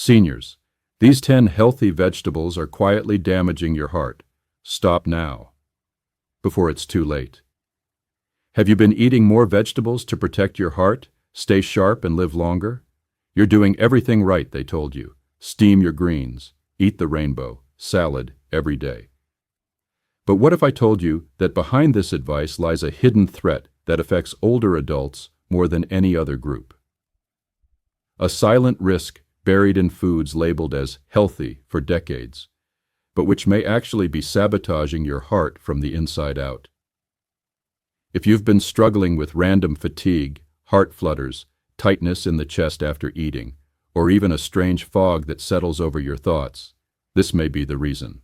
Seniors, these 10 healthy vegetables are quietly damaging your heart. Stop now, before it's too late. Have you been eating more vegetables to protect your heart, stay sharp, and live longer? You're doing everything right, they told you. Steam your greens, eat the rainbow, salad every day. But what if I told you that behind this advice lies a hidden threat that affects older adults more than any other group? A silent risk buried in foods labeled as healthy for decades, but which may actually be sabotaging your heart from the inside out. If you've been struggling with random fatigue, heart flutters, tightness in the chest after eating, or even a strange fog that settles over your thoughts, this may be the reason.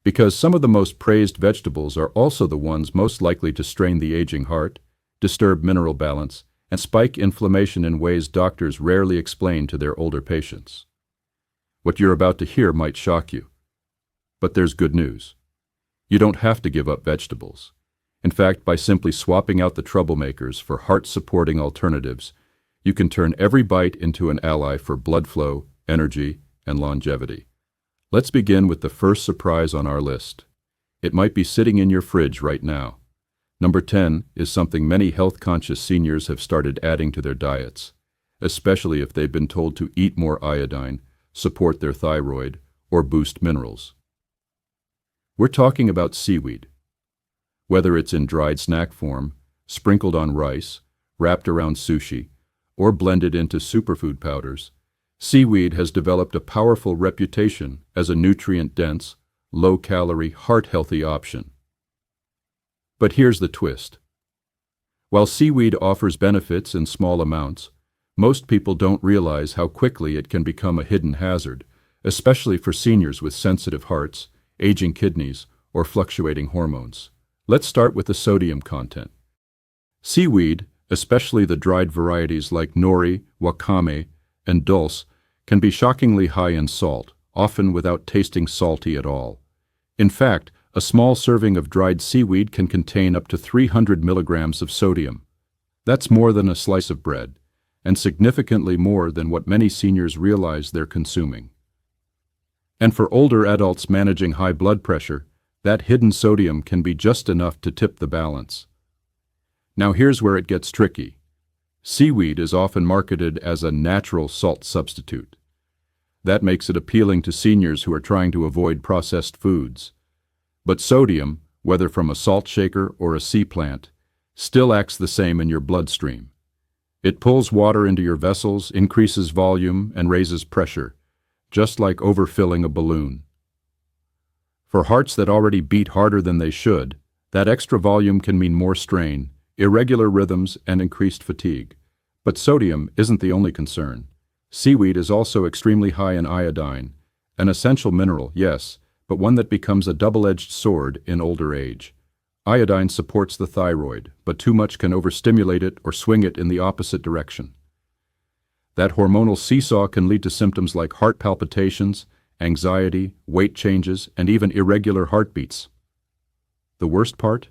Because some of the most praised vegetables are also the ones most likely to strain the aging heart, disturb mineral balance, and spike inflammation in ways doctors rarely explain to their older patients. What you're about to hear might shock you. But there's good news. You don't have to give up vegetables. In fact, by simply swapping out the troublemakers for heart-supporting alternatives, you can turn every bite into an ally for blood flow, energy, and longevity. Let's begin with the first surprise on our list. It might be sitting in your fridge right now. Number 10 is something many health-conscious seniors have started adding to their diets, especially if they've been told to eat more iodine, support their thyroid, or boost minerals. We're talking about seaweed. Whether it's in dried snack form, sprinkled on rice, wrapped around sushi, or blended into superfood powders, seaweed has developed a powerful reputation as a nutrient-dense, low-calorie, heart-healthy option. But here's the twist. While seaweed offers benefits in small amounts, most people don't realize how quickly it can become a hidden hazard, especially for seniors with sensitive hearts, aging kidneys, or fluctuating hormones. Let's start with the sodium content. Seaweed, especially the dried varieties like nori, wakame, and dulse, can be shockingly high in salt, often without tasting salty at all. In fact, a small serving of dried seaweed can contain up to 300 milligrams of sodium. That's more than a slice of bread, and significantly more than what many seniors realize they're consuming. And for older adults managing high blood pressure, that hidden sodium can be just enough to tip the balance. Now here's where it gets tricky. Seaweed is often marketed as a natural salt substitute. That makes it appealing to seniors who are trying to avoid processed foods. But sodium, whether from a salt shaker or a sea plant, still acts the same in your bloodstream. It pulls water into your vessels, increases volume, and raises pressure, just like overfilling a balloon. For hearts that already beat harder than they should, that extra volume can mean more strain, irregular rhythms, and increased fatigue. But sodium isn't the only concern. Seaweed is also extremely high in iodine, an essential mineral, yes, but one that becomes a double-edged sword in older age. Iodine supports the thyroid, but too much can overstimulate it or swing it in the opposite direction. That hormonal seesaw can lead to symptoms like heart palpitations, anxiety, weight changes, and even irregular heartbeats. The worst part?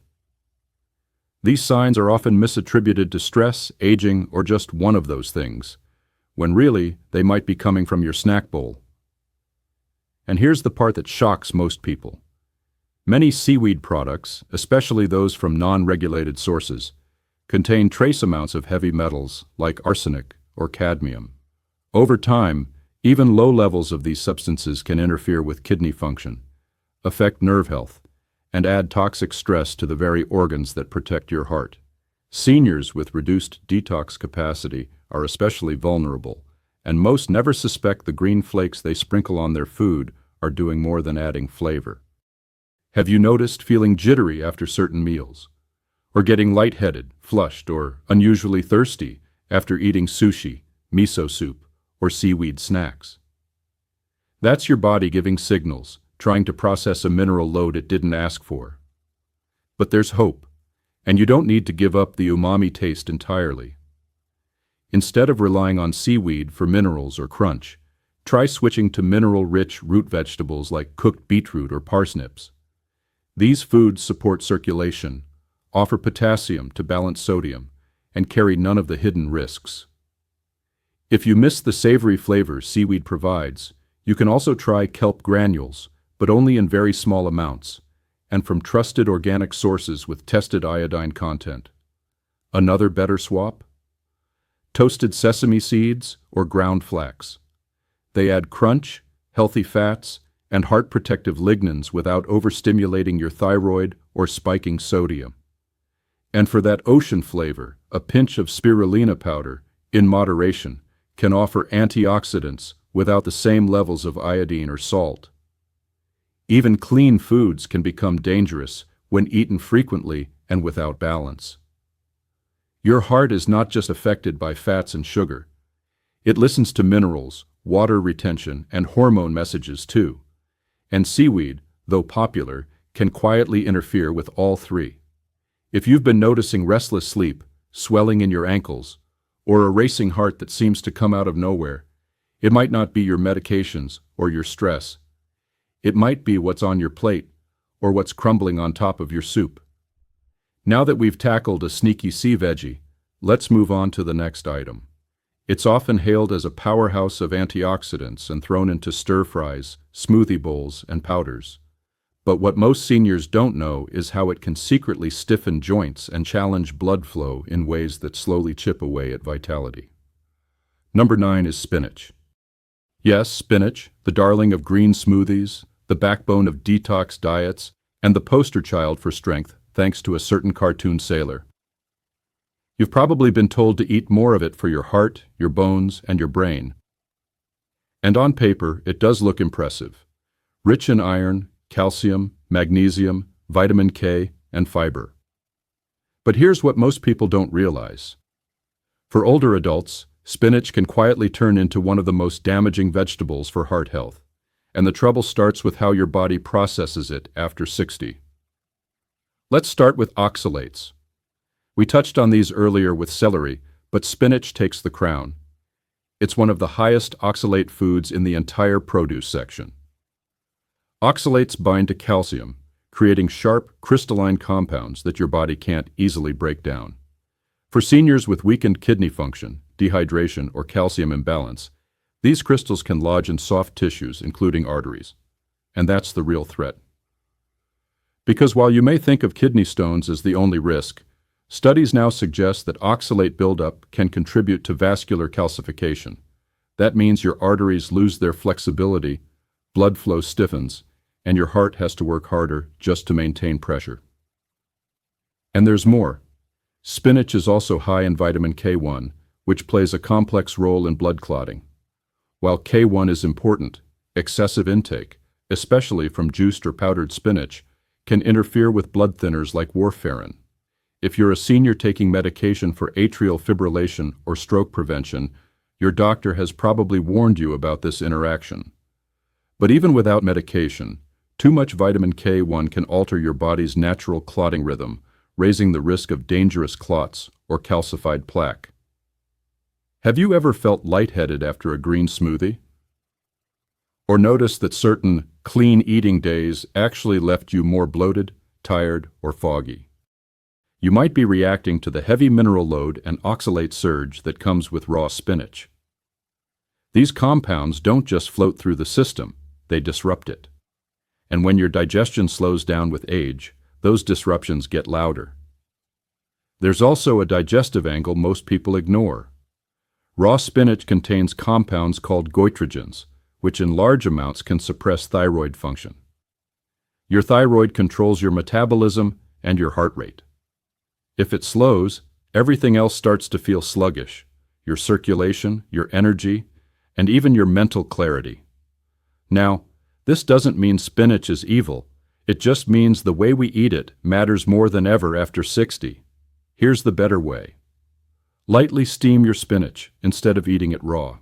These signs are often misattributed to stress, aging, or just one of those things, when really they might be coming from your snack bowl. And here's the part that shocks most people. Many seaweed products, especially those from non-regulated sources, contain trace amounts of heavy metals like arsenic or cadmium. Over time, even low levels of these substances can interfere with kidney function, affect nerve health, and add toxic stress to the very organs that protect your heart. Seniors with reduced detox capacity are especially vulnerable, and most never suspect the green flakes they sprinkle on their food are doing more than adding flavor. Have you noticed feeling jittery after certain meals? Or getting lightheaded, flushed, or unusually thirsty after eating sushi, miso soup, or seaweed snacks? That's your body giving signals, trying to process a mineral load it didn't ask for. But there's hope, and you don't need to give up the umami taste entirely. Instead of relying on seaweed for minerals or crunch, try switching to mineral-rich root vegetables like cooked beetroot or parsnips. These foods support circulation, offer potassium to balance sodium, and carry none of the hidden risks. If you miss the savory flavor seaweed provides, you can also try kelp granules, but only in very small amounts, and from trusted organic sources with tested iodine content. Another better swap? Toasted sesame seeds or ground flax. They add crunch, healthy fats, and heart-protective lignans without overstimulating your thyroid or spiking sodium. And for that ocean flavor, a pinch of spirulina powder, in moderation, can offer antioxidants without the same levels of iodine or salt. Even clean foods can become dangerous when eaten frequently and without balance. Your heart is not just affected by fats and sugar. It listens to minerals, water retention, and hormone messages too. And seaweed, though popular, can quietly interfere with all three. If you've been noticing restless sleep, swelling in your ankles, or a racing heart that seems to come out of nowhere, it might not be your medications or your stress. It might be what's on your plate or what's crumbling on top of your soup. Now that we've tackled a sneaky sea veggie, let's move on to the next item. It's often hailed as a powerhouse of antioxidants and thrown into stir-fries, smoothie bowls, and powders. But what most seniors don't know is how it can secretly stiffen joints and challenge blood flow in ways that slowly chip away at vitality. Number 9 is spinach. Yes, spinach, the darling of green smoothies, the backbone of detox diets, and the poster child for strength, thanks to a certain cartoon sailor. You've probably been told to eat more of it for your heart, your bones, and your brain. And on paper, it does look impressive. Rich in iron, calcium, magnesium, vitamin K, and fiber. But here's what most people don't realize. For older adults, spinach can quietly turn into one of the most damaging vegetables for heart health, and the trouble starts with how your body processes it after 60. Let's start with oxalates. We touched on these earlier with celery, but spinach takes the crown. It's one of the highest oxalate foods in the entire produce section. Oxalates bind to calcium, creating sharp, crystalline compounds that your body can't easily break down. For seniors with weakened kidney function, dehydration, or calcium imbalance, these crystals can lodge in soft tissues, including arteries. And that's the real threat. Because while you may think of kidney stones as the only risk, studies now suggest that oxalate buildup can contribute to vascular calcification. That means your arteries lose their flexibility, blood flow stiffens, and your heart has to work harder just to maintain pressure. And there's more. Spinach is also high in vitamin K1, which plays a complex role in blood clotting. While K1 is important, excessive intake, especially from juiced or powdered spinach, can interfere with blood thinners like warfarin. If you're a senior taking medication for atrial fibrillation or stroke prevention, your doctor has probably warned you about this interaction. But even without medication, too much vitamin K1 can alter your body's natural clotting rhythm, raising the risk of dangerous clots or calcified plaque. Have you ever felt lightheaded after a green smoothie? Or noticed that certain clean eating days actually left you more bloated, tired, or foggy? You might be reacting to the heavy mineral load and oxalate surge that comes with raw spinach. These compounds don't just float through the system, they disrupt it. And when your digestion slows down with age, those disruptions get louder. There's also a digestive angle most people ignore. Raw spinach contains compounds called goitrogens, which in large amounts can suppress thyroid function. Your thyroid controls your metabolism and your heart rate. If it slows, everything else starts to feel sluggish, your circulation, your energy, and even your mental clarity. Now, this doesn't mean spinach is evil. It just means the way we eat it matters more than ever after 60. Here's the better way. Lightly steam your spinach instead of eating it raw.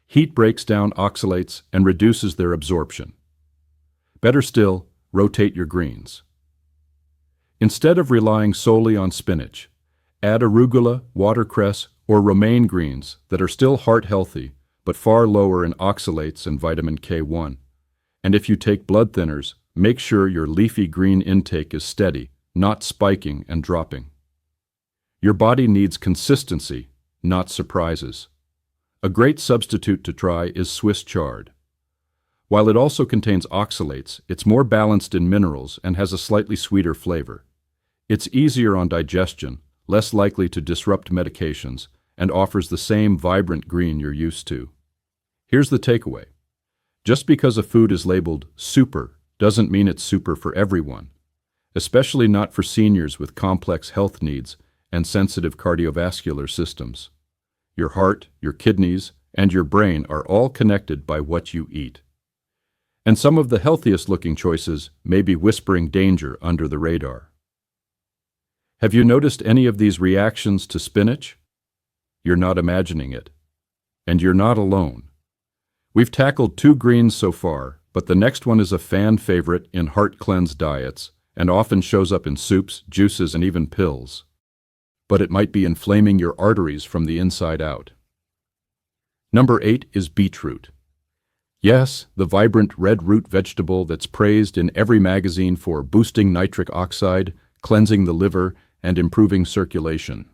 Heat breaks down oxalates and reduces their absorption. Better still, rotate your greens. Instead of relying solely on spinach, add arugula, watercress, or romaine greens that are still heart-healthy but far lower in oxalates and vitamin K1. And if you take blood thinners, make sure your leafy green intake is steady, not spiking and dropping. Your body needs consistency, not surprises. A great substitute to try is Swiss chard. While it also contains oxalates, it's more balanced in minerals and has a slightly sweeter flavor. It's easier on digestion, less likely to disrupt medications, and offers the same vibrant green you're used to. Here's the takeaway. Just because a food is labeled super doesn't mean it's super for everyone, especially not for seniors with complex health needs and sensitive cardiovascular systems. Your heart, your kidneys, and your brain are all connected by what you eat. And some of the healthiest looking choices may be whispering danger under the radar. Have you noticed any of these reactions to spinach? You're not imagining it. And you're not alone. We've tackled 2 greens so far, but the next one is a fan favorite in heart cleanse diets and often shows up in soups, juices, and even pills. But it might be inflaming your arteries from the inside out. Number 8 is beetroot. Yes, the vibrant red root vegetable that's praised in every magazine for boosting nitric oxide, cleansing the liver, and improving circulation.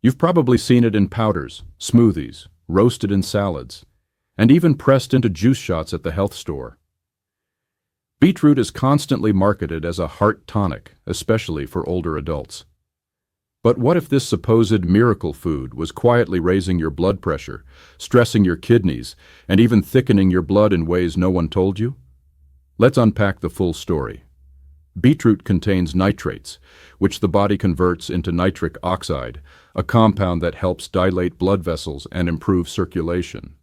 You've probably seen it in powders, smoothies, roasted in salads, and even pressed into juice shots at the health store. Beetroot is constantly marketed as a heart tonic, especially for older adults. But what if this supposed miracle food was quietly raising your blood pressure, stressing your kidneys, and even thickening your blood in ways no one told you? Let's unpack the full story. Beetroot contains nitrates, which the body converts into nitric oxide, a compound that helps dilate blood vessels and improve circulation.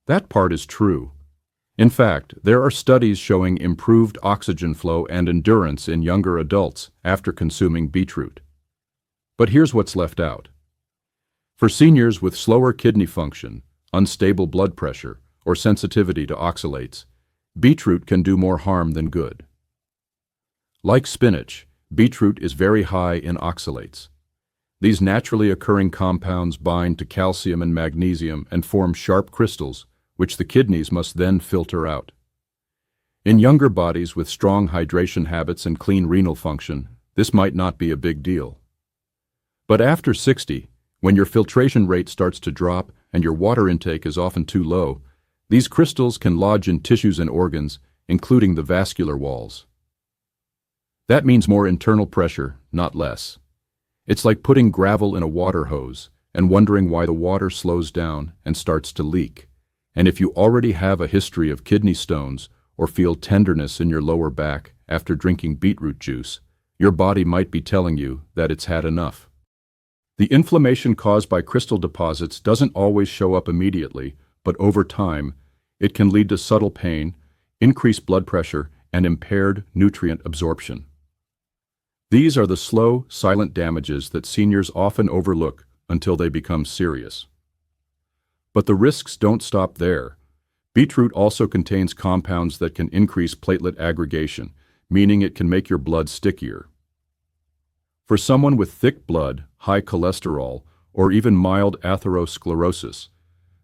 That part is true. In fact, there are studies showing improved oxygen flow and endurance in younger adults after consuming beetroot. But here's what's left out. For seniors with slower kidney function, unstable blood pressure, or sensitivity to oxalates, beetroot can do more harm than good. Like spinach, beetroot is very high in oxalates. These naturally occurring compounds bind to calcium and magnesium and form sharp crystals, which the kidneys must then filter out. In younger bodies with strong hydration habits and clean renal function, this might not be a big deal. But after 60, when your filtration rate starts to drop and your water intake is often too low, these crystals can lodge in tissues and organs, including the vascular walls. That means more internal pressure, not less. It's like putting gravel in a water hose and wondering why the water slows down and starts to leak. And if you already have a history of kidney stones or feel tenderness in your lower back after drinking beetroot juice, your body might be telling you that it's had enough. The inflammation caused by crystal deposits doesn't always show up immediately, but over time, it can lead to subtle pain, increased blood pressure, and impaired nutrient absorption. These are the slow, silent damages that seniors often overlook until they become serious. But the risks don't stop there. Beetroot also contains compounds that can increase platelet aggregation, meaning it can make your blood stickier. For someone with thick blood, high cholesterol, or even mild atherosclerosis,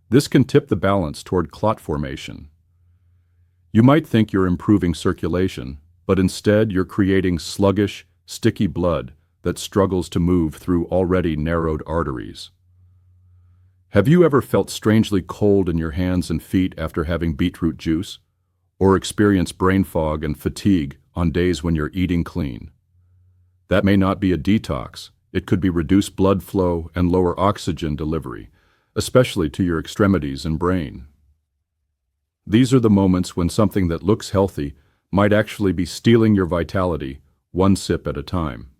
this can tip the balance toward clot formation. You might think you're improving circulation, but instead you're creating sluggish, sticky blood that struggles to move through already narrowed arteries. Have you ever felt strangely cold in your hands and feet after having beetroot juice, or experienced brain fog and fatigue on days when you're eating clean? That may not be a detox. It could be reduced blood flow and lower oxygen delivery, especially to your extremities and brain. These are the moments when something that looks healthy might actually be stealing your vitality, one sip at a time.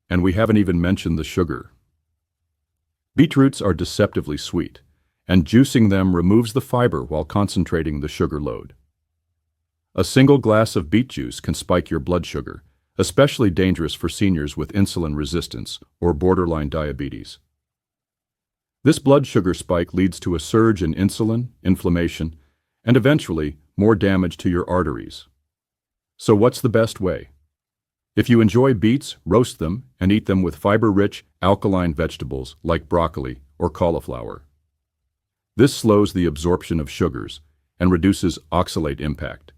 And we haven't even mentioned the sugar. Beetroots are deceptively sweet, and juicing them removes the fiber while concentrating the sugar load. A single glass of beet juice can spike your blood sugar, especially dangerous for seniors with insulin resistance or borderline diabetes. This blood sugar spike leads to a surge in insulin, inflammation, and eventually more damage to your arteries. So what's the best way? If you enjoy beets, roast them and eat them with fiber-rich, alkaline vegetables like broccoli or cauliflower. This slows the absorption of sugars and reduces oxalate impact.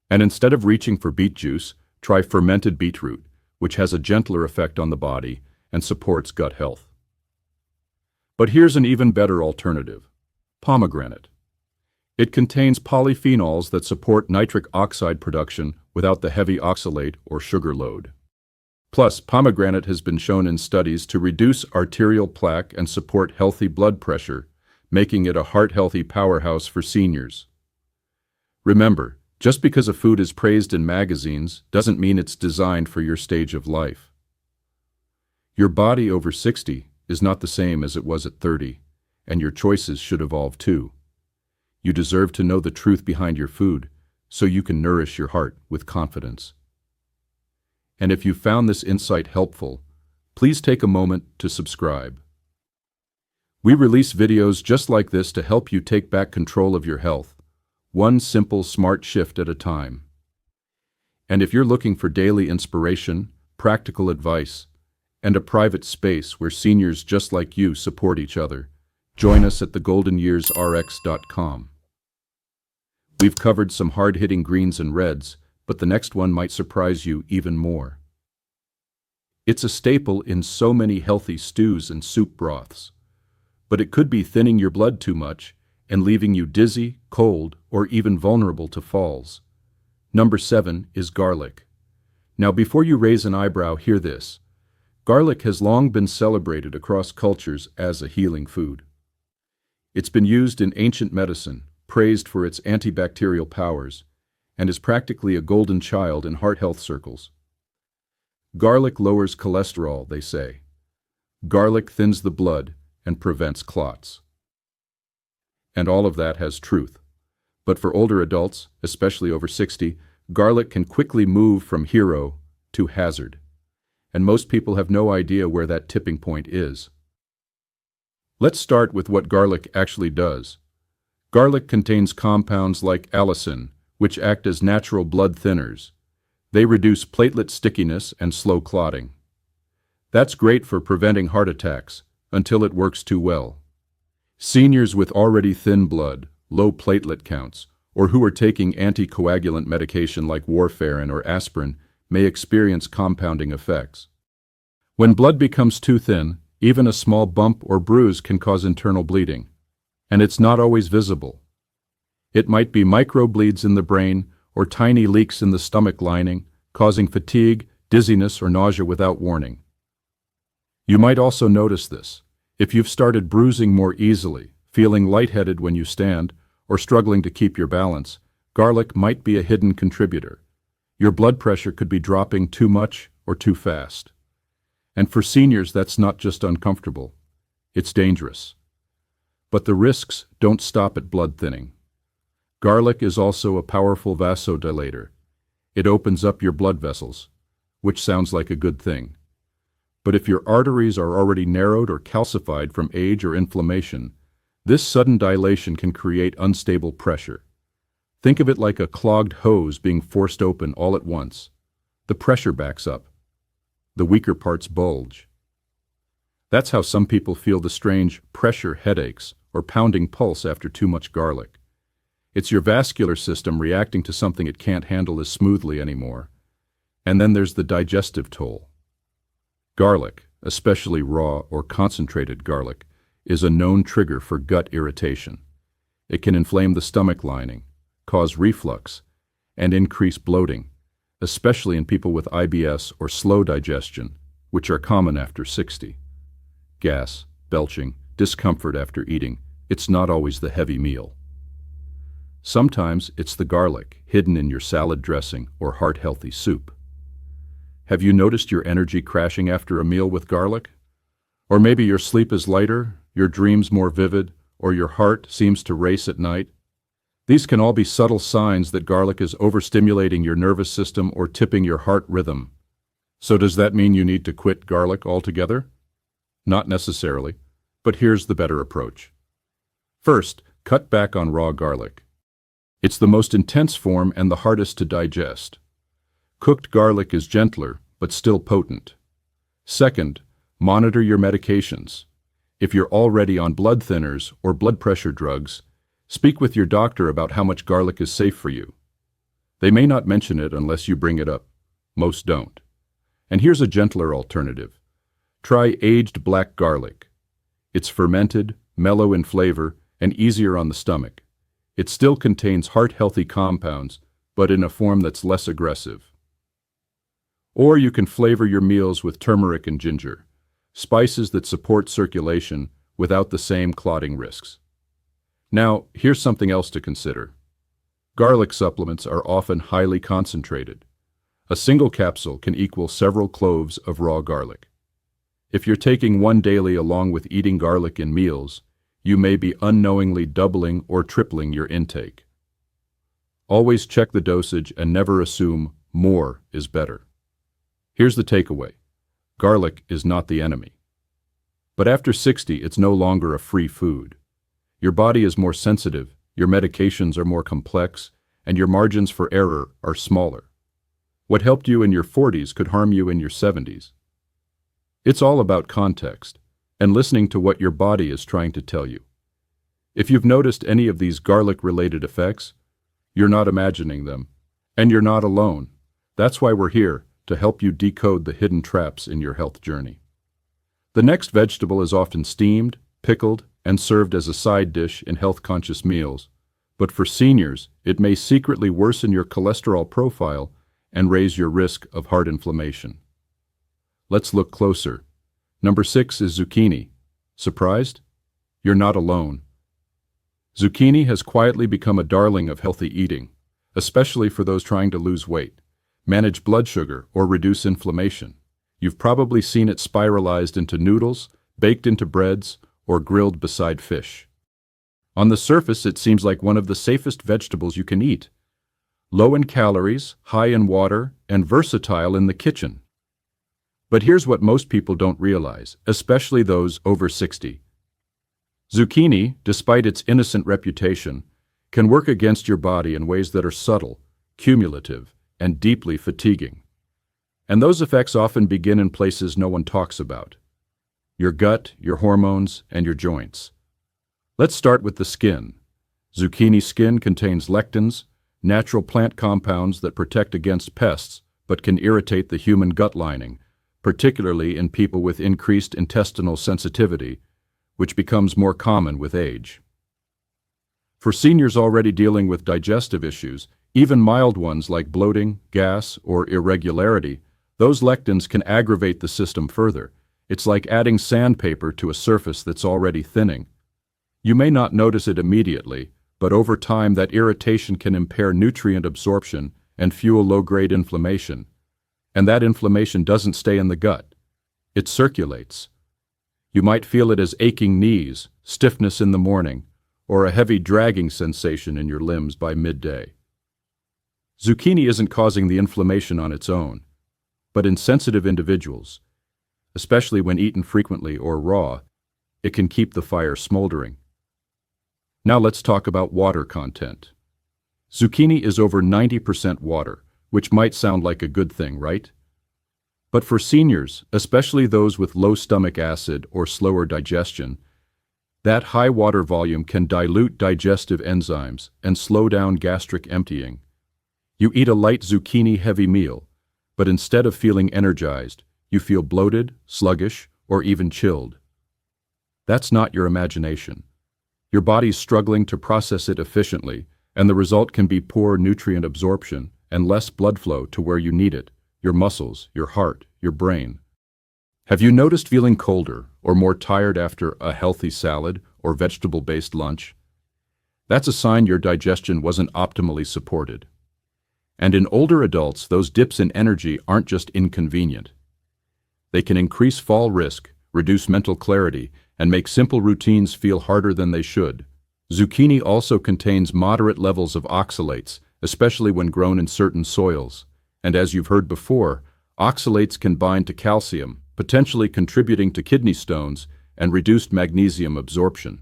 And instead of reaching for beet juice, try fermented beetroot, which has a gentler effect on the body and supports gut health. But here's an even better alternative: pomegranate. It contains polyphenols that support nitric oxide production without the heavy oxalate or sugar load. Plus, pomegranate has been shown in studies to reduce arterial plaque and support healthy blood pressure, making it a heart-healthy powerhouse for seniors. Remember, just because a food is praised in magazines doesn't mean it's designed for your stage of life. Your body over 60 is not the same as it was at 30, and your choices should evolve too. You deserve to know the truth behind your food so you can nourish your heart with confidence. And if you found this insight helpful, please take a moment to subscribe. We release videos just like this to help you take back control of your health, one simple, smart shift at a time. And if you're looking for daily inspiration, practical advice, and a private space where seniors just like you support each other, join us at thegoldenyearsrx.com. We've covered some hard-hitting greens and reds, but the next one might surprise you even more. It's a staple in so many healthy stews and soup broths, but it could be thinning your blood too much and leaving you dizzy, cold, or even vulnerable to falls. Number 7 is garlic. Now, before you raise an eyebrow, hear this. Garlic has long been celebrated across cultures as a healing food. It's been used in ancient medicine, praised for its antibacterial powers, and is practically a golden child in heart health circles. Garlic lowers cholesterol, they say. Garlic thins the blood and prevents clots. And all of that has truth. But for older adults, especially over 60, garlic can quickly move from hero to hazard. And most people have no idea where that tipping point is. Let's start with what garlic actually does. Garlic contains compounds like allicin, which act as natural blood thinners. They reduce platelet stickiness and slow clotting. That's great for preventing heart attacks, until it works too well. Seniors with already thin blood, low platelet counts, or who are taking anticoagulant medication like warfarin or aspirin may experience compounding effects. When blood becomes too thin, even a small bump or bruise can cause internal bleeding, and it's not always visible. It might be microbleeds in the brain or tiny leaks in the stomach lining, causing fatigue, dizziness, or nausea without warning. You might also notice this. If you've started bruising more easily, feeling lightheaded when you stand, or struggling to keep your balance, garlic might be a hidden contributor. Your blood pressure could be dropping too much or too fast. And for seniors, that's not just uncomfortable, it's dangerous. But the risks don't stop at blood thinning. Garlic is also a powerful vasodilator. It opens up your blood vessels, which sounds like a good thing. But if your arteries are already narrowed or calcified from age or inflammation, this sudden dilation can create unstable pressure. Think of it like a clogged hose being forced open all at once. The pressure backs up. The weaker parts bulge. That's how some people feel the strange pressure headaches or pounding pulse after too much garlic. It's your vascular system reacting to something it can't handle as smoothly anymore. And then there's the digestive toll. Garlic, especially raw or concentrated garlic, is a known trigger for gut irritation. It can inflame the stomach lining, cause reflux, and increase bloating, especially in people with IBS or slow digestion, which are common after 60. Gas, belching, discomfort after eating, it's not always the heavy meal. Sometimes it's the garlic hidden in your salad dressing or heart-healthy soup. Have you noticed your energy crashing after a meal with garlic? Or maybe your sleep is lighter, your dreams more vivid, or your heart seems to race at night? These can all be subtle signs that garlic is overstimulating your nervous system or tipping your heart rhythm. So does that mean you need to quit garlic altogether? Not necessarily, but here's the better approach. First, cut back on raw garlic. It's the most intense form and the hardest to digest. Cooked garlic is gentler, but still potent. Second, monitor your medications. If you're already on blood thinners or blood pressure drugs, speak with your doctor about how much garlic is safe for you. They may not mention it unless you bring it up. Most don't. And here's a gentler alternative. Try aged black garlic. It's fermented, mellow in flavor, and easier on the stomach. It still contains heart-healthy compounds, but in a form that's less aggressive. Or you can flavor your meals with turmeric and ginger, spices that support circulation without the same clotting risks. Now, here's something else to consider. Garlic supplements are often highly concentrated. A single capsule can equal several cloves of raw garlic. If you're taking one daily along with eating garlic in meals, you may be unknowingly doubling or tripling your intake. Always check the dosage and never assume more is better. Here's the takeaway. Garlic is not the enemy. But after 60, it's no longer a free food. Your body is more sensitive, your medications are more complex, and your margins for error are smaller. What helped you in your 40s could harm you in your 70s. It's all about context and listening to what your body is trying to tell you. If you've noticed any of these garlic-related effects, you're not imagining them, and you're not alone. That's why we're here, to help you decode the hidden traps in your health journey. The next vegetable is often steamed, pickled, and served as a side dish in health-conscious meals, but for seniors, it may secretly worsen your cholesterol profile and raise your risk of heart inflammation. Let's look closer. Number 6 is zucchini. Surprised? You're not alone. Zucchini has quietly become a darling of healthy eating, especially for those trying to lose weight, manage blood sugar, or reduce inflammation. You've probably seen it spiralized into noodles, baked into breads, or grilled beside fish. On the surface, it seems like one of the safest vegetables you can eat. Low in calories, high in water, and versatile in the kitchen. But here's what most people don't realize, especially those over 60. Zucchini, despite its innocent reputation, can work against your body in ways that are subtle, cumulative, and deeply fatiguing. And those effects often begin in places no one talks about: your gut, your hormones, and your joints. Let's start with the skin. Zucchini skin contains lectins, natural plant compounds that protect against pests but can irritate the human gut lining, particularly in people with increased intestinal sensitivity, which becomes more common with age. For seniors already dealing with digestive issues, even mild ones like bloating, gas, or irregularity, those lectins can aggravate the system further. It's like adding sandpaper to a surface that's already thinning. You may not notice it immediately, but over time that irritation can impair nutrient absorption and fuel low-grade inflammation. And that inflammation doesn't stay in the gut. It circulates. You might feel it as aching knees, stiffness in the morning, or a heavy dragging sensation in your limbs by midday. Zucchini isn't causing the inflammation on its own, but in sensitive individuals, especially when eaten frequently or raw, it can keep the fire smoldering. Now let's talk about water content. Zucchini is over 90% water, which might sound like a good thing, right? But for seniors, especially those with low stomach acid or slower digestion, that high water volume can dilute digestive enzymes and slow down gastric emptying. You eat a light zucchini-heavy meal, but instead of feeling energized, you feel bloated, sluggish, or even chilled. That's not your imagination. Your body's struggling to process it efficiently, and the result can be poor nutrient absorption and less blood flow to where you need it: your muscles, your heart, your brain. Have you noticed feeling colder or more tired after a healthy salad or vegetable-based lunch? That's a sign your digestion wasn't optimally supported. And in older adults, those dips in energy aren't just inconvenient. They can increase fall risk, reduce mental clarity, and make simple routines feel harder than they should. Zucchini also contains moderate levels of oxalates, especially when grown in certain soils. And as you've heard before, oxalates can bind to calcium, potentially contributing to kidney stones and reduced magnesium absorption.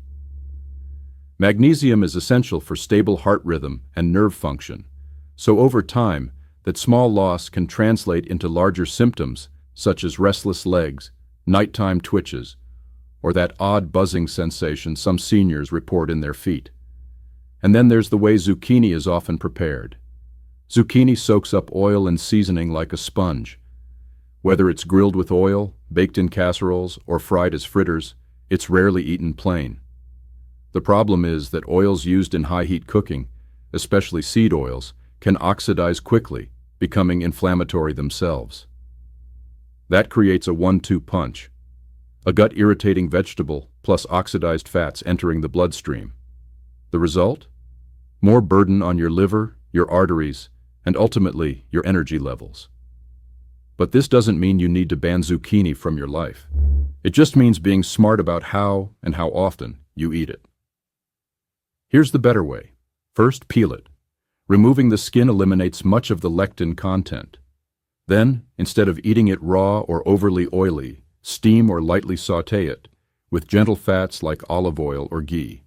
Magnesium is essential for stable heart rhythm and nerve function, so over time, that small loss can translate into larger symptoms such as restless legs, nighttime twitches, or that odd buzzing sensation some seniors report in their feet. And then there's the way zucchini is often prepared. Zucchini soaks up oil and seasoning like a sponge. Whether it's grilled with oil, baked in casseroles, or fried as fritters, It's rarely eaten plain. The problem is that oils used in high-heat cooking, especially seed oils, can oxidize quickly, becoming inflammatory themselves. That creates a 1-2 punch. A gut-irritating vegetable plus oxidized fats entering the bloodstream. The result? More burden on your liver, your arteries, and ultimately your energy levels. But this doesn't mean you need to ban zucchini from your life. It just means being smart about how and how often you eat it. Here's the better way. First, peel it. Removing the skin eliminates much of the lectin content. Then, instead of eating it raw or overly oily, steam or lightly sauté it with gentle fats like olive oil or ghee.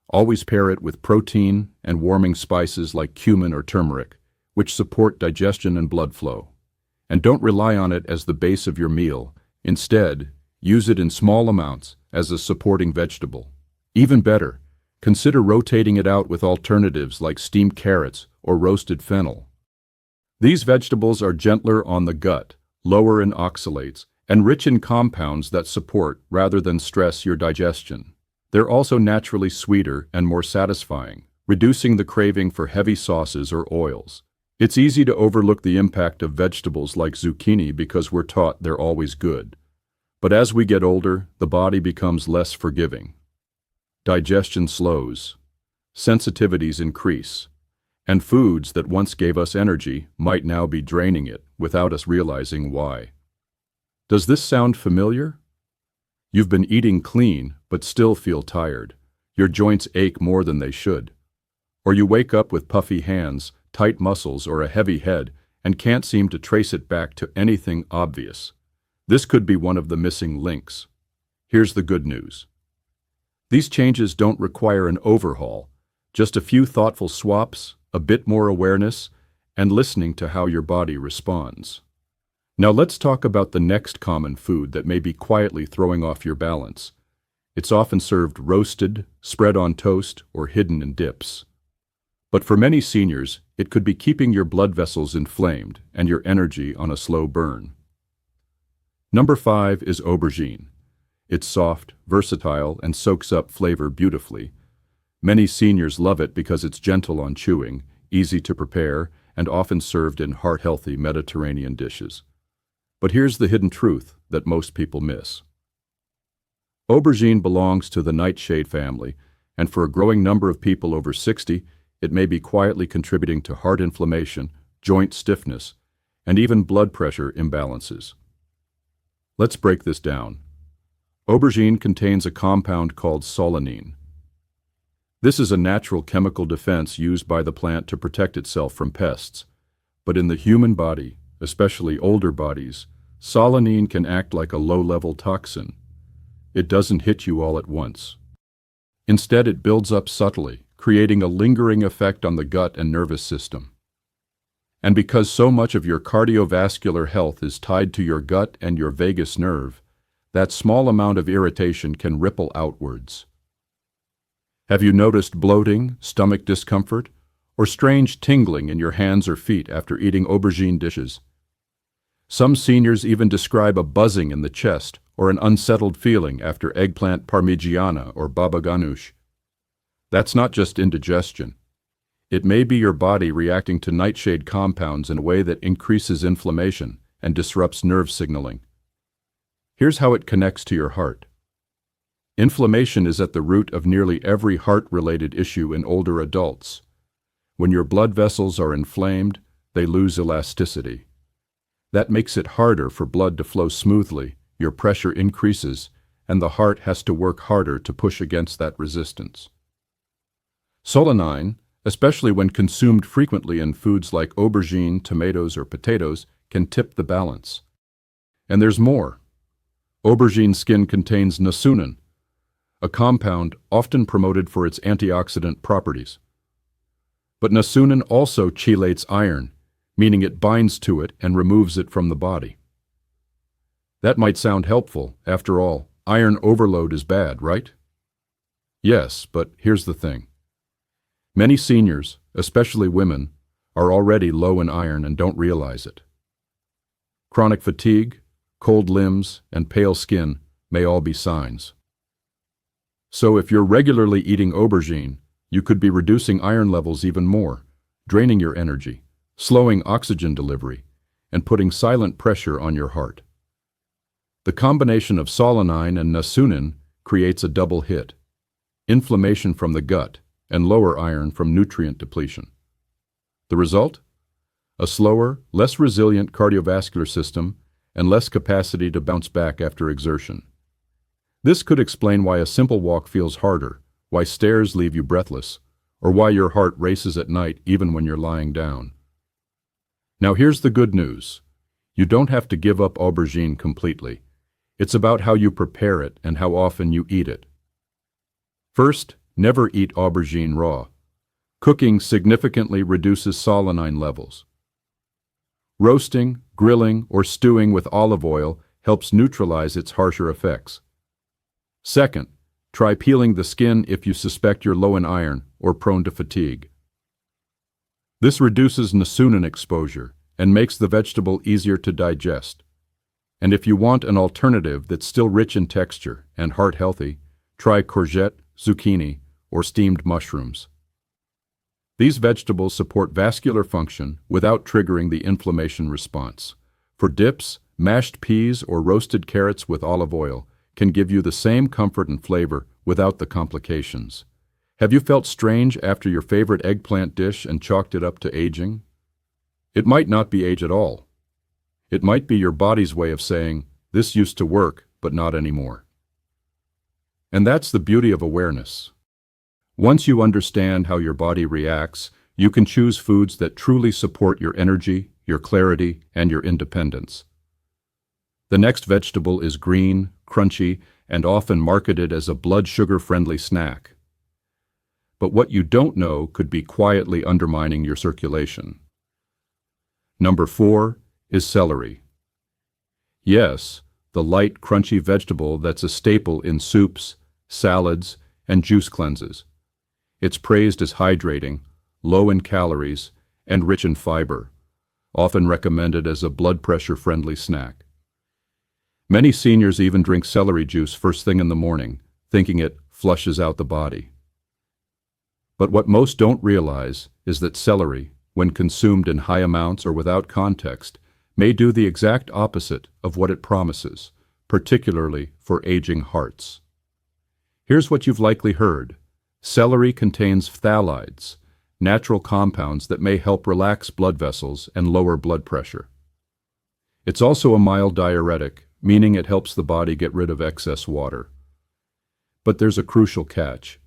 Always pair it with protein and warming spices like cumin or turmeric, which support digestion and blood flow. And don't rely on it as the base of your meal. Instead, use it in small amounts as a supporting vegetable. Even better, consider rotating it out with alternatives like steamed carrots or roasted fennel. These vegetables are gentler on the gut, lower in oxalates, and rich in compounds that support rather than stress your digestion. They're also naturally sweeter and more satisfying, reducing the craving for heavy sauces or oils. It's easy to overlook the impact of vegetables like zucchini because we're taught they're always good. But as we get older, the body becomes less forgiving. Digestion slows, sensitivities increase, and foods that once gave us energy might now be draining it without us realizing why. Does this sound familiar? You've been eating clean but still feel tired. Your joints ache more than they should. Or you wake up with puffy hands, tight muscles, or a heavy head and can't seem to trace it back to anything obvious. This could be one of the missing links. Here's the good news. These changes don't require an overhaul, just a few thoughtful swaps, a bit more awareness, and listening to how your body responds. Now let's talk about the next common food that may be quietly throwing off your balance. It's often served roasted, spread on toast, or hidden in dips. But for many seniors, it could be keeping your blood vessels inflamed and your energy on a slow burn. Number 5 is aubergine. It's soft, versatile, and soaks up flavor beautifully. Many seniors love it because it's gentle on chewing, easy to prepare, and often served in heart-healthy Mediterranean dishes. But here's the hidden truth that most people miss. Aubergine belongs to the nightshade family, and for a growing number of people over 60, it may be quietly contributing to heart inflammation, joint stiffness, and even blood pressure imbalances. Let's break this down. Aubergine contains a compound called solanine. This is a natural chemical defense used by the plant to protect itself from pests. But in the human body, especially older bodies, solanine can act like a low-level toxin. It doesn't hit you all at once. Instead, it builds up subtly, creating a lingering effect on the gut and nervous system. And because so much of your cardiovascular health is tied to your gut and your vagus nerve, that small amount of irritation can ripple outwards. Have you noticed bloating, stomach discomfort, or strange tingling in your hands or feet after eating aubergine dishes? Some seniors even describe a buzzing in the chest or an unsettled feeling after eggplant parmigiana or baba ganoush. That's not just indigestion. It may be your body reacting to nightshade compounds in a way that increases inflammation and disrupts nerve signaling. Here's how it connects to your heart. Inflammation is at the root of nearly every heart-related issue in older adults. When your blood vessels are inflamed, they lose elasticity. That makes it harder for blood to flow smoothly, your pressure increases, and the heart has to work harder to push against that resistance. Solanine, especially when consumed frequently in foods like aubergine, tomatoes, or potatoes, can tip the balance. And there's more. Aubergine skin contains nasunin, a compound often promoted for its antioxidant properties. But nasunin also chelates iron, meaning it binds to it and removes it from the body. That might sound helpful. After all, iron overload is bad, right? Yes, but here's the thing. Many seniors, especially women, are already low in iron and don't realize it. Chronic fatigue, cold limbs, and pale skin may all be signs. So if you're regularly eating aubergine, you could be reducing iron levels even more, draining your energy, slowing oxygen delivery, and putting silent pressure on your heart. The combination of solanine and niacin creates a double hit: inflammation from the gut and lower iron from nutrient depletion. The result? A slower, less resilient cardiovascular system and less capacity to bounce back after exertion. This could explain why a simple walk feels harder, why stairs leave you breathless, or why your heart races at night even when you're lying down. Now here's the good news. You don't have to give up aubergine completely. It's about how you prepare it and how often you eat it. First, never eat aubergine raw. Cooking significantly reduces solanine levels. Roasting, grilling, or stewing with olive oil helps neutralize its harsher effects. Second, try peeling the skin if you suspect you're low in iron or prone to fatigue. This reduces niacin exposure and makes the vegetable easier to digest. And if you want an alternative that's still rich in texture and heart healthy, try courgette, zucchini, or steamed mushrooms. These vegetables support vascular function without triggering the inflammation response. For dips, mashed peas or roasted carrots with olive oil can give you the same comfort and flavor without the complications. Have you felt strange after your favorite eggplant dish and chalked it up to aging? It might not be age at all. It might be your body's way of saying, this used to work, but not anymore. And that's the beauty of awareness. Once you understand how your body reacts, you can choose foods that truly support your energy, your clarity, and your independence. The next vegetable is green, crunchy, and often marketed as a blood sugar-friendly snack. But what you don't know could be quietly undermining your circulation. Number 4 is celery. Yes, the light, crunchy vegetable that's a staple in soups, salads, and juice cleanses. It's praised as hydrating, low in calories, and rich in fiber, often recommended as a blood pressure-friendly snack. Many seniors even drink celery juice first thing in the morning, thinking it flushes out the body. But what most don't realize is that celery, when consumed in high amounts or without context, may do the exact opposite of what it promises, particularly for aging hearts. Here's what you've likely heard. Celery contains phthalides, natural compounds that may help relax blood vessels and lower blood pressure. It's also a mild diuretic, meaning it helps the body get rid of excess water. But there's a crucial catch.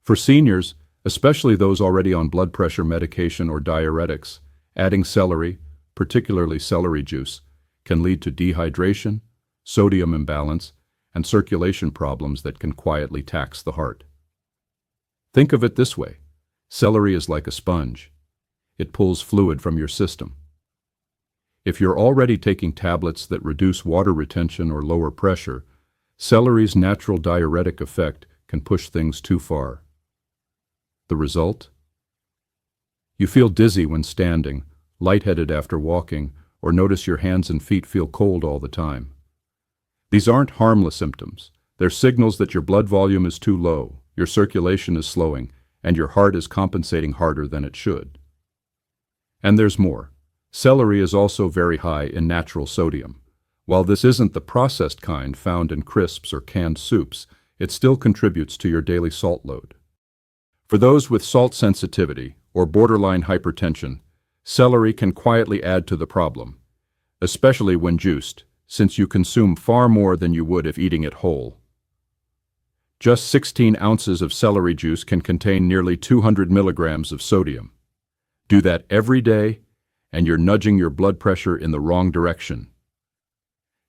For seniors, especially those already on blood pressure medication or diuretics, adding celery, particularly celery juice, can lead to dehydration, sodium imbalance, and circulation problems that can quietly tax the heart. Think of it this way. Celery is like a sponge. It pulls fluid from your system. If you're already taking tablets that reduce water retention or lower pressure, celery's natural diuretic effect can push things too far. The result? You feel dizzy when standing, lightheaded after walking, or notice your hands and feet feel cold all the time. These aren't harmless symptoms. They're signals that your blood volume is too low, your circulation is slowing, and your heart is compensating harder than it should. And there's more. Celery is also very high in natural sodium. While this isn't the processed kind found in crisps or canned soups, it still contributes to your daily salt load. For those with salt sensitivity or borderline hypertension, celery can quietly add to the problem, especially when juiced, since you consume far more than you would if eating it whole. Just 16 ounces of celery juice can contain nearly 200 milligrams of sodium. Do that every day, and you're nudging your blood pressure in the wrong direction.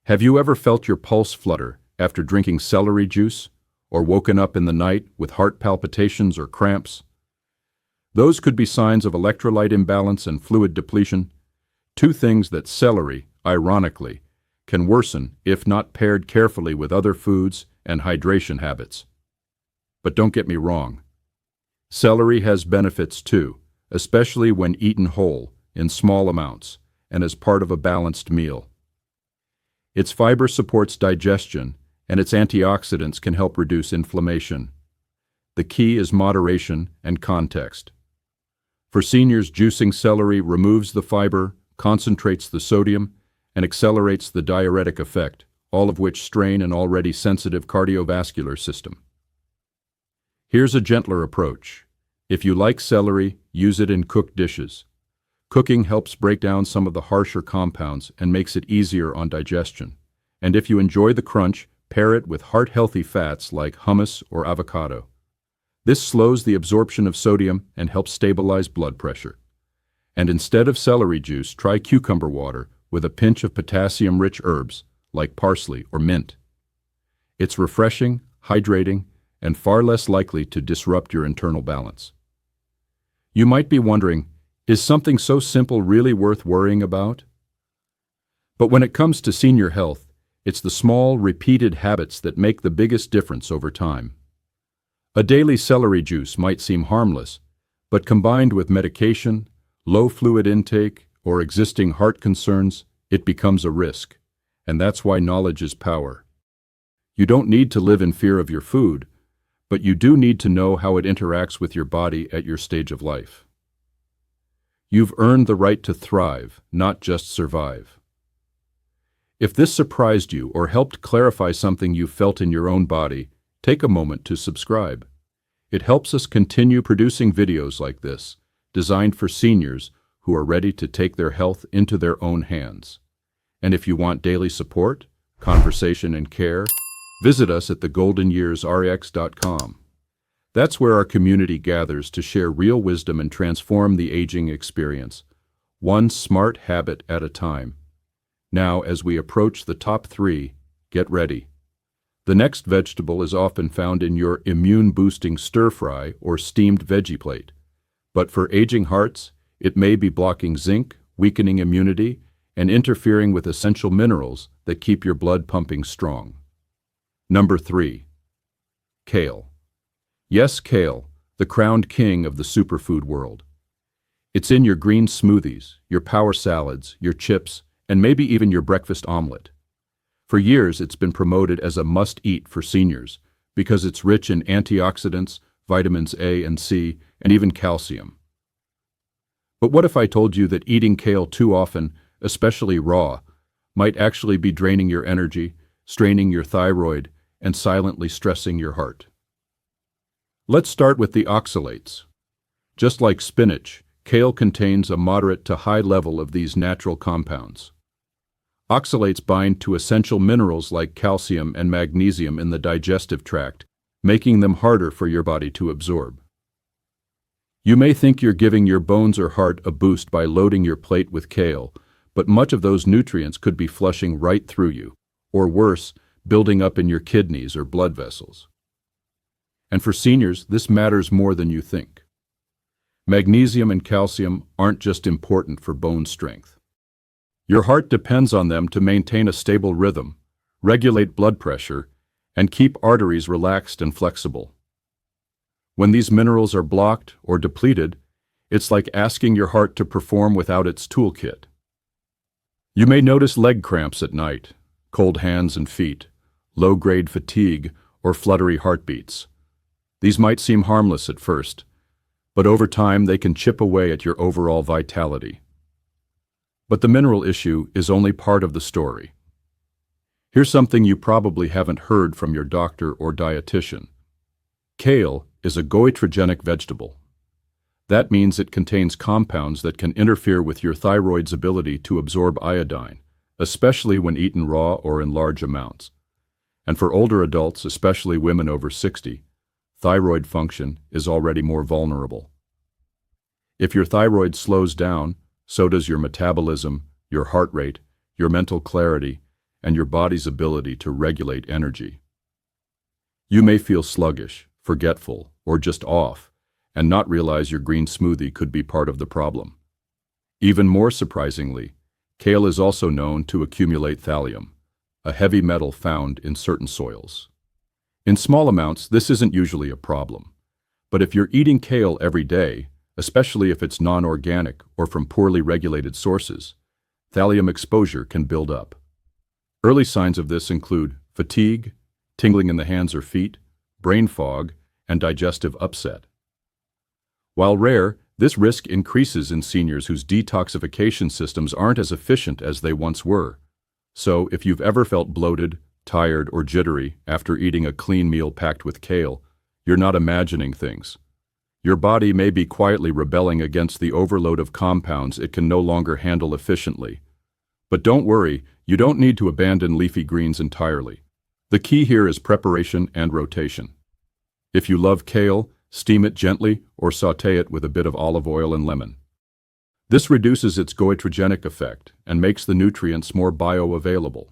Have you ever felt your pulse flutter after drinking celery juice, or woken up in the night with heart palpitations or cramps? Those could be signs of electrolyte imbalance and fluid depletion, two things that celery, ironically, can worsen if not paired carefully with other foods and hydration habits. But don't get me wrong. Celery has benefits too, especially when eaten whole, in small amounts, and as part of a balanced meal. Its fiber supports digestion and its antioxidants can help reduce inflammation. The key is moderation and context. For seniors, juicing celery removes the fiber, concentrates the sodium, and accelerates the diuretic effect, all of which strain an already sensitive cardiovascular system. Here's a gentler approach. If you like celery, use it in cooked dishes. Cooking helps break down some of the harsher compounds and makes it easier on digestion. And if you enjoy the crunch, pair it with heart-healthy fats like hummus or avocado. This slows the absorption of sodium and helps stabilize blood pressure. And instead of celery juice, try cucumber water with a pinch of potassium-rich herbs like parsley or mint. It's refreshing, hydrating, and far less likely to disrupt your internal balance. You might be wondering, is something so simple really worth worrying about? But when it comes to senior health, it's the small, repeated habits that make the biggest difference over time. A daily celery juice might seem harmless, but combined with medication, low fluid intake, or existing heart concerns, it becomes a risk. And that's why knowledge is power. You don't need to live in fear of your food, but you do need to know how it interacts with your body at your stage of life. You've earned the right to thrive, not just survive. If this surprised you or helped clarify something you felt in your own body, take a moment to subscribe. It helps us continue producing videos like this, designed for seniors who are ready to take their health into their own hands. And if you want daily support, conversation, and care, visit us at thegoldenyearsrx.com. That's where our community gathers to share real wisdom and transform the aging experience, one smart habit at a time. Now, as we approach the top 3, get ready. The next vegetable is often found in your immune-boosting stir-fry or steamed veggie plate. But for aging hearts, it may be blocking zinc, weakening immunity, and interfering with essential minerals that keep your blood pumping strong. Number 3. Kale. Yes, kale, the crowned king of the superfood world. It's in your green smoothies, your power salads, your chips, and maybe even your breakfast omelet. For years, it's been promoted as a must-eat for seniors because it's rich in antioxidants, vitamins A and C, and even calcium. But what if I told you that eating kale too often, especially raw, might actually be draining your energy, straining your thyroid, and silently stressing your heart? Let's start with the oxalates. Just like spinach, kale contains a moderate to high level of these natural compounds. Oxalates bind to essential minerals like calcium and magnesium in the digestive tract, making them harder for your body to absorb. You may think you're giving your bones or heart a boost by loading your plate with kale, but much of those nutrients could be flushing right through you, or worse, building up in your kidneys or blood vessels. And for seniors, this matters more than you think. Magnesium and calcium aren't just important for bone strength. Your heart depends on them to maintain a stable rhythm, regulate blood pressure, and keep arteries relaxed and flexible. When these minerals are blocked or depleted, it's like asking your heart to perform without its toolkit. You may notice leg cramps at night, cold hands and feet, low-grade fatigue, or fluttery heartbeats. These might seem harmless at first, but over time they can chip away at your overall vitality. But the mineral issue is only part of the story. Here's something you probably haven't heard from your doctor or dietitian. Kale is a goitrogenic vegetable. That means it contains compounds that can interfere with your thyroid's ability to absorb iodine, especially when eaten raw or in large amounts. And for older adults, especially women over 60, thyroid function is already more vulnerable. If your thyroid slows down, so does your metabolism, your heart rate, your mental clarity, and your body's ability to regulate energy. You may feel sluggish, forgetful, or just off, and not realize your green smoothie could be part of the problem. Even more surprisingly, kale is also known to accumulate thallium, a heavy metal found in certain soils. In small amounts, this isn't usually a problem. But if you're eating kale every day, especially if it's non-organic or from poorly regulated sources, thallium exposure can build up. Early signs of this include fatigue, tingling in the hands or feet, brain fog, and digestive upset. While rare, this risk increases in seniors whose detoxification systems aren't as efficient as they once were. So, if you've ever felt bloated, tired, or jittery after eating a clean meal packed with kale, you're not imagining things. Your body may be quietly rebelling against the overload of compounds it can no longer handle efficiently. But don't worry, you don't need to abandon leafy greens entirely. The key here is preparation and rotation. If you love kale, steam it gently or sauté it with a bit of olive oil and lemon. This reduces its goitrogenic effect and makes the nutrients more bioavailable.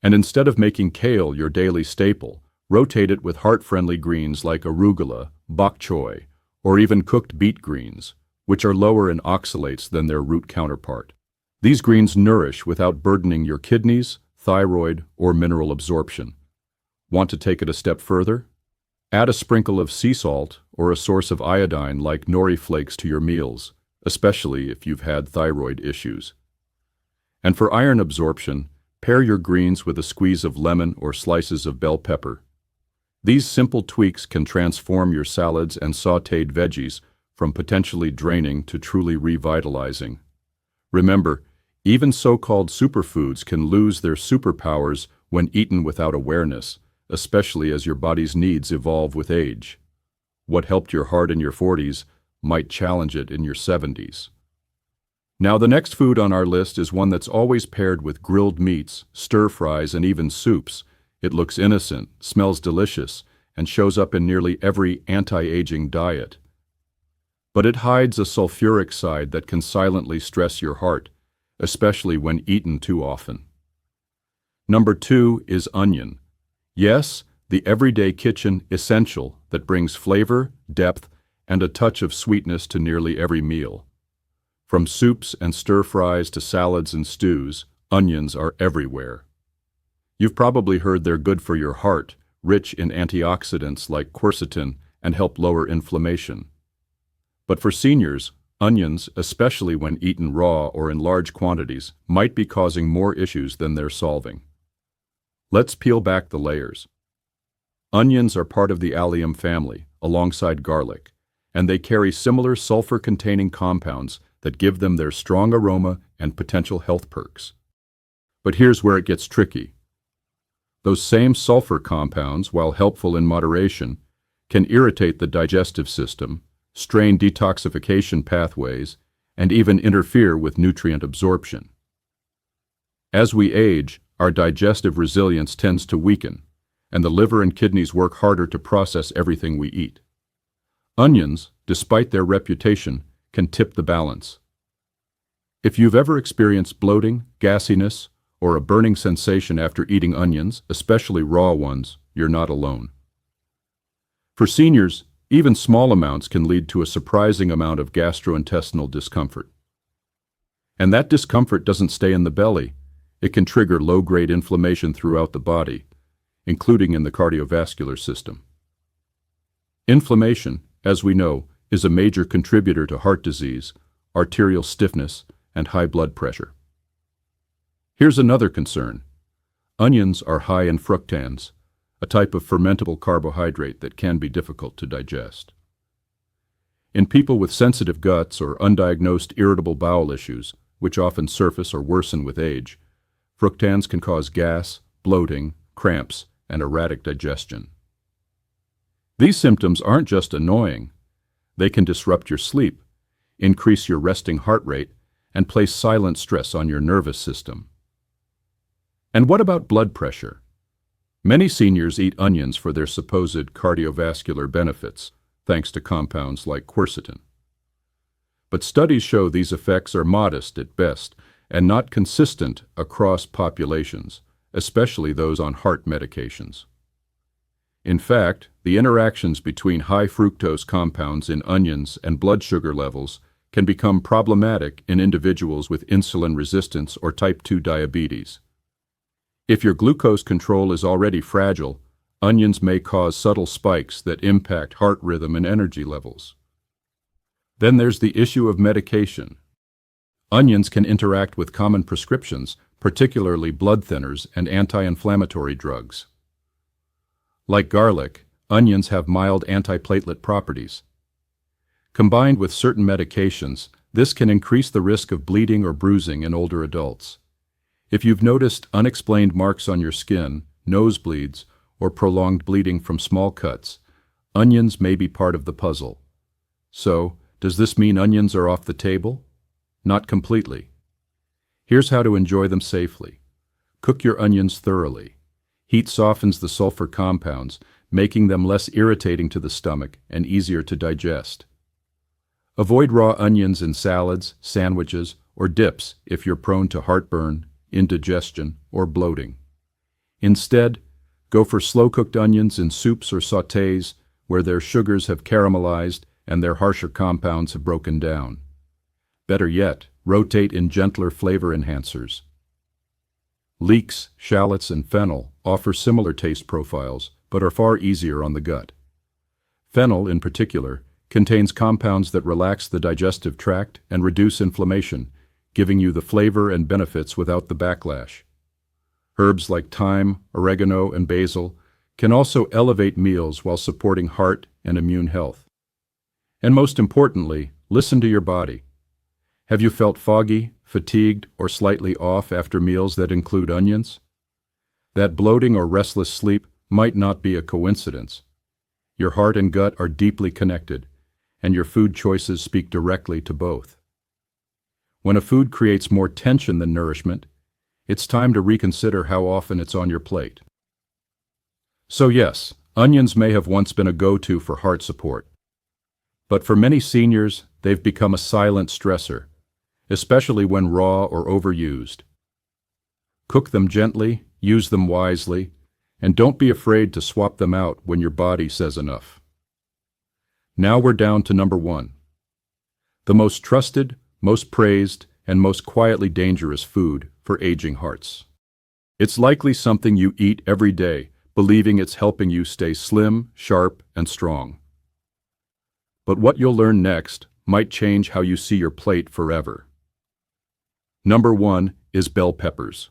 And instead of making kale your daily staple, rotate it with heart-friendly greens like arugula, bok choy, or even cooked beet greens, which are lower in oxalates than their root counterpart. These greens nourish without burdening your kidneys, thyroid, or mineral absorption. Want to take it a step further? Add a sprinkle of sea salt or a source of iodine like nori flakes to your meals, especially if you've had thyroid issues. And for iron absorption, pair your greens with a squeeze of lemon or slices of bell pepper. These simple tweaks can transform your salads and sautéed veggies from potentially draining to truly revitalizing. Remember, even so-called superfoods can lose their superpowers when eaten without awareness, especially as your body's needs evolve with age. What helped your heart in your 40s might challenge it in your 70s. Now, the next food on our list is one that's always paired with grilled meats, stir-fries, and even soups. It looks innocent, smells delicious, and shows up in nearly every anti-aging diet. But it hides a sulfuric side that can silently stress your heart, especially when eaten too often. Number 2 is onion. Yes, the everyday kitchen essential that brings flavor, depth, and a touch of sweetness to nearly every meal. From soups and stir-fries to salads and stews, onions are everywhere. You've probably heard they're good for your heart, rich in antioxidants like quercetin, and help lower inflammation. But for seniors, onions, especially when eaten raw or in large quantities, might be causing more issues than they're solving. Let's peel back the layers. Onions are part of the allium family, alongside garlic, and they carry similar sulfur-containing compounds that give them their strong aroma and potential health perks. But here's where it gets tricky. Those same sulfur compounds, while helpful in moderation, can irritate the digestive system, strain detoxification pathways, and even interfere with nutrient absorption. As we age, our digestive resilience tends to weaken, and the liver and kidneys work harder to process everything we eat. Onions, despite their reputation, can tip the balance. If you've ever experienced bloating, gassiness, or a burning sensation after eating onions, especially raw ones, you're not alone. For seniors, even small amounts can lead to a surprising amount of gastrointestinal discomfort. And that discomfort doesn't stay in the belly. It can trigger low-grade inflammation throughout the body, including in the cardiovascular system. Inflammation, as we know, is a major contributor to heart disease, arterial stiffness, and high blood pressure. Here's another concern. Onions are high in fructans, a type of fermentable carbohydrate that can be difficult to digest. In people with sensitive guts or undiagnosed irritable bowel issues, which often surface or worsen with age, fructans can cause gas, bloating, cramps, and erratic digestion. These symptoms aren't just annoying. They can disrupt your sleep, increase your resting heart rate, and place silent stress on your nervous system. And what about blood pressure? Many seniors eat onions for their supposed cardiovascular benefits, thanks to compounds like quercetin. But studies show these effects are modest at best and not consistent across populations, especially those on heart medications. In fact, the interactions between high fructose compounds in onions and blood sugar levels can become problematic in individuals with insulin resistance or type 2 diabetes. If your glucose control is already fragile, onions may cause subtle spikes that impact heart rhythm and energy levels. Then there's the issue of medication. Onions can interact with common prescriptions, particularly blood thinners and anti-inflammatory drugs. Like garlic, onions have mild antiplatelet properties. Combined with certain medications, this can increase the risk of bleeding or bruising in older adults. If you've noticed unexplained marks on your skin, nosebleeds, or prolonged bleeding from small cuts, onions may be part of the puzzle. So, does this mean onions are off the table? Not completely. Here's how to enjoy them safely. Cook your onions thoroughly. Heat softens the sulfur compounds, making them less irritating to the stomach and easier to digest. Avoid raw onions in salads, sandwiches, or dips if you're prone to heartburn, indigestion, or bloating. Instead, go for slow-cooked onions in soups or sautés where their sugars have caramelized and their harsher compounds have broken down. Better yet, rotate in gentler flavor enhancers. Leeks, shallots, and fennel offer similar taste profiles, but are far easier on the gut. Fennel, in particular, contains compounds that relax the digestive tract and reduce inflammation, giving you the flavor and benefits without the backlash. Herbs like thyme, oregano, and basil can also elevate meals while supporting heart and immune health. And most importantly, listen to your body. Have you felt foggy, fatigued, or slightly off after meals that include onions? That bloating or restless sleep might not be a coincidence. Your heart and gut are deeply connected, and your food choices speak directly to both. When a food creates more tension than nourishment, it's time to reconsider how often it's on your plate. So yes, onions may have once been a go-to for heart support. But for many seniors, they've become a silent stressor, especially when raw or overused. Cook them gently, use them wisely, and don't be afraid to swap them out when your body says enough. Now we're down to number 1. The most trusted, most praised, and most quietly dangerous food for aging hearts. It's likely something you eat every day, believing it's helping you stay slim, sharp, and strong. But what you'll learn next might change how you see your plate forever. Number 1 is bell peppers.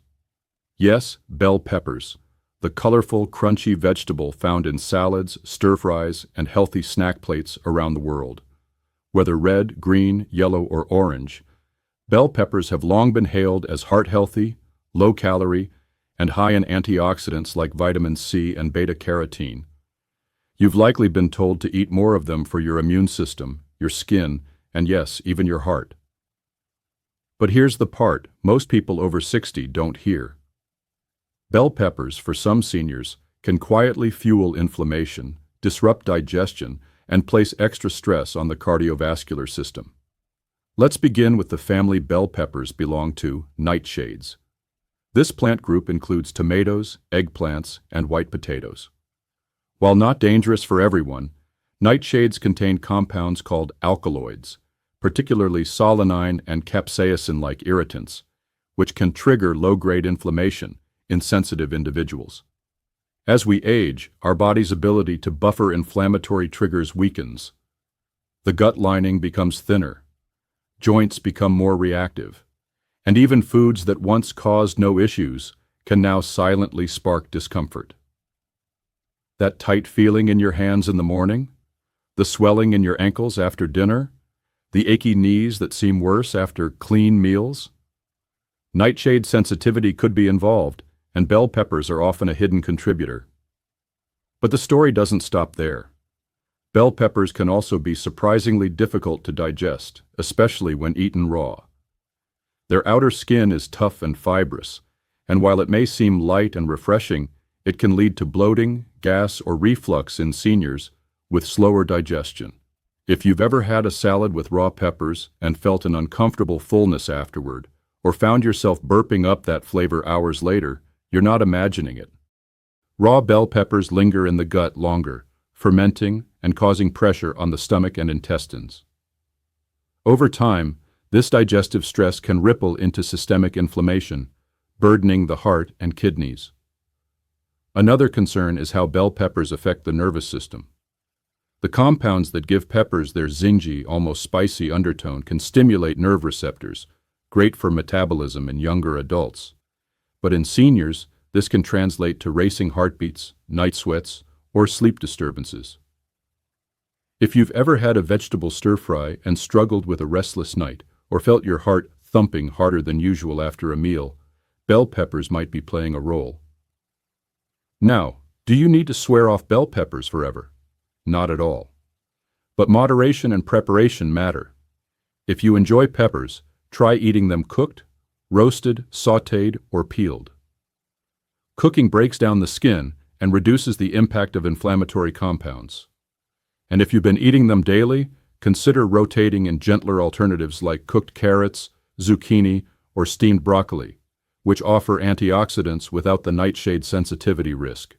Yes, bell peppers, the colorful, crunchy vegetable found in salads, stir-fries, and healthy snack plates around the world. Whether red, green, yellow, or orange, bell peppers have long been hailed as heart-healthy, low-calorie, and high in antioxidants like vitamin C and beta-carotene. You've likely been told to eat more of them for your immune system, your skin, and yes, even your heart. But here's the part most people over 60 don't hear. Bell peppers, for some seniors, can quietly fuel inflammation, disrupt digestion, and place extra stress on the cardiovascular system. Let's begin with the family bell peppers belong to nightshades. This plant group includes tomatoes, eggplants, and white potatoes. While not dangerous for everyone, nightshades contain compounds called alkaloids, particularly solanine and capsaicin-like irritants, which can trigger low-grade inflammation in sensitive individuals. As we age, our body's ability to buffer inflammatory triggers weakens. The gut lining becomes thinner, joints become more reactive, and even foods that once caused no issues can now silently spark discomfort. That tight feeling in your hands in the morning, the swelling in your ankles after dinner, the achy knees that seem worse after clean meals? Nightshade sensitivity could be involved, and bell peppers are often a hidden contributor. But the story doesn't stop there. Bell peppers can also be surprisingly difficult to digest, especially when eaten raw. Their outer skin is tough and fibrous, and while it may seem light and refreshing, it can lead to bloating, gas, or reflux in seniors with slower digestion. If you've ever had a salad with raw peppers and felt an uncomfortable fullness afterward, or found yourself burping up that flavor hours later, you're not imagining it. Raw bell peppers linger in the gut longer, fermenting and causing pressure on the stomach and intestines. Over time, this digestive stress can ripple into systemic inflammation, burdening the heart and kidneys. Another concern is how bell peppers affect the nervous system. The compounds that give peppers their zingy, almost spicy undertone can stimulate nerve receptors, great for metabolism in younger adults. But in seniors, this can translate to racing heartbeats, night sweats, or sleep disturbances. If you've ever had a vegetable stir-fry and struggled with a restless night, or felt your heart thumping harder than usual after a meal, bell peppers might be playing a role. Now, do you need to swear off bell peppers forever? Not at all. But moderation and preparation matter. If you enjoy peppers, try eating them cooked, roasted, sautéed, or peeled. Cooking breaks down the skin and reduces the impact of inflammatory compounds. And if you've been eating them daily, consider rotating in gentler alternatives like cooked carrots, zucchini, or steamed broccoli, which offer antioxidants without the nightshade sensitivity risk.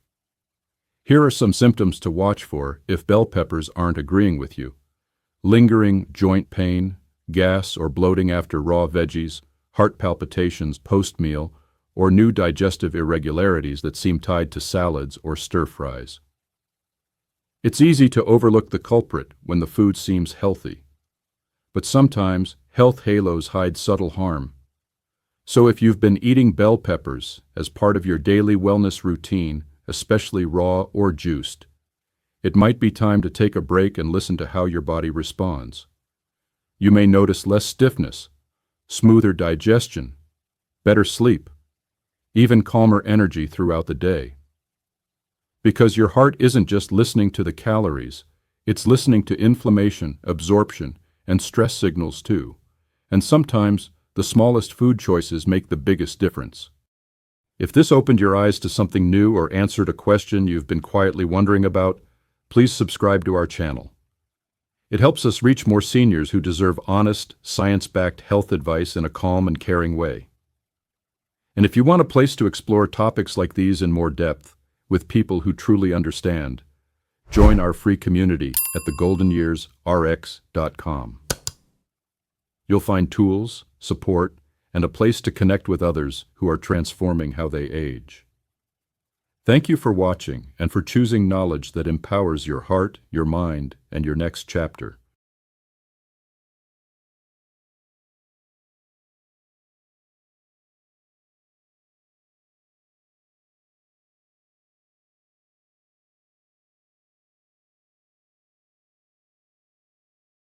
Here are some symptoms to watch for if bell peppers aren't agreeing with you: lingering joint pain, gas or bloating after raw veggies, heart palpitations post-meal, or new digestive irregularities that seem tied to salads or stir-fries. It's easy to overlook the culprit when the food seems healthy. But sometimes, health halos hide subtle harm. So if you've been eating bell peppers as part of your daily wellness routine, especially raw or juiced, it might be time to take a break and listen to how your body responds. You may notice less stiffness, smoother digestion, better sleep, even calmer energy throughout the day. Because your heart isn't just listening to the calories, it's listening to inflammation, absorption, and stress signals too. And sometimes, the smallest food choices make the biggest difference. If this opened your eyes to something new or answered a question you've been quietly wondering about, please subscribe to our channel. It helps us reach more seniors who deserve honest, science-backed health advice in a calm and caring way. And if you want a place to explore topics like these in more depth, with people who truly understand, join our free community at thegoldenyearsrx.com. You'll find tools, support, and a place to connect with others who are transforming how they age. Thank you for watching and for choosing knowledge that empowers your heart, your mind, and your next chapter.